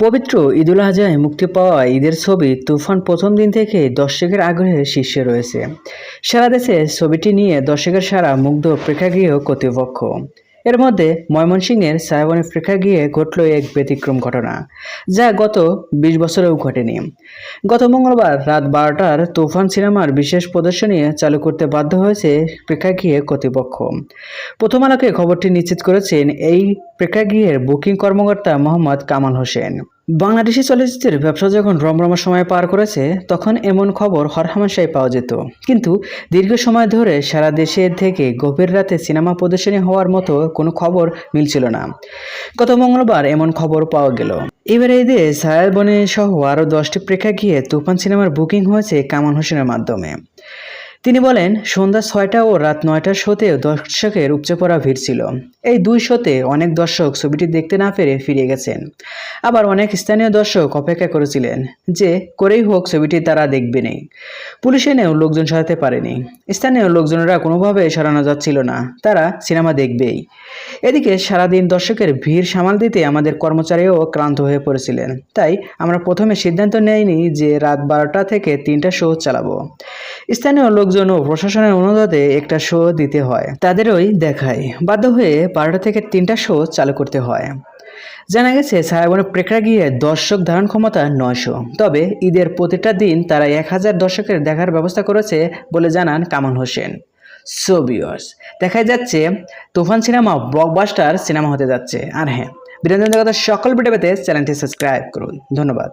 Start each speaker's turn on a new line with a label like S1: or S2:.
S1: পবিত্র ঈদুল আজহায় মুক্তি পাওয়া ঈদের ছবি তুফান প্রথম দিন থেকে দর্শকের আগ্রহের শীর্ষে রয়েছে। সারা দেশে ছবিটি নিয়ে দর্শকের সারা মুগ্ধ প্রেক্ষাগৃহ কর্তৃপক্ষ। এর মধ্যে ময়মনসিংহের ছায়াবনী প্রেক্ষাগৃহে ঘটল এক ব্যতিক্রম ঘটনা, যা গত 20 বছরেও ঘটেনি। গত মঙ্গলবার রাত 12টার তুফান সিনেমার বিশেষ প্রদর্শনী চালু করতে বাধ্য হয়েছে প্রেক্ষাগৃহে কর্তৃপক্ষ। প্রথম আলোকে খবরটি নিশ্চিত করেছেন এই প্রেক্ষাগৃহের বুকিং কর্মকর্তা মোহাম্মদ কামাল হোসেন। বাংলাদেশি চলচ্চিত্রের ব্যবসা যখন রমরমা সময় পার করেছে, তখন এমন খবর হরহামেশাই পাওয়া যেত। কিন্তু দীর্ঘ সময় ধরে সারা দেশে থেকে গভীর রাতে সিনেমা প্রদর্শনী হওয়ার মতো কোনো খবর মিলছিল না। গত মঙ্গলবার এমন খবর পাওয়া গেল। এবারে ঈদে ছায়াবনী সহ আরও 10টি প্রেক্ষাগৃহে তুফান সিনেমার বুকিং হয়েছে কামাল হোসেনের মাধ্যমে। তিনি বলেন, সন্ধ্যা 6টা ও রাত 9টার শোতেও দর্শকের উপচে পড়া ভিড় ছিল। এই দুই শোতে অনেক দর্শক ছবিটি দেখতে না পেরে ফিরে গেছেন। আবার অনেক স্থানীয় দর্শক অপেক্ষা করেছিলেন যে করেই হোক ছবিটি তারা দেখবেনই। পুলিশ এনেও লোকজন সরাতে পারেনি। স্থানীয় লোকজনেরা কোনোভাবে সরানো যাচ্ছিল না, তারা সিনেমা দেখবেই। এদিকে সারাদিন দর্শকের ভিড় সামাল দিতে আমাদের কর্মচারীও ক্লান্ত হয়ে পড়েছিলেন। তাই আমরা প্রথমে সিদ্ধান্ত নেইনি যে রাত 12টা থেকে 3টা শো চালাবো। স্থানীয় লোকজন ও প্রশাসনের অনুরোধে একটা শো দিতে হয়, তাদেরই দেখায়। বাধ্য হয়ে 12টা থেকে 3টা শো চালু করতে হয়। জানা গেছে, ছায়াবনী প্রেক্ষাগৃহে দর্শক ধারণ ক্ষমতা 900। তবে ঈদের প্রতিটা দিন তারা 1000 দর্শকের দেখার ব্যবস্থা করেছে বলে জানান কামাল হোসেন। সো ভিউয়ার্স, দেখা যাচ্ছে তুফান সিনেমা ব্লকবাস্টার সিনেমা হতে যাচ্ছে। আর হ্যাঁ, বিনোদন জগতের সকল ভিডিও পেতে চ্যানেলটি সাবস্ক্রাইব করুন। ধন্যবাদ।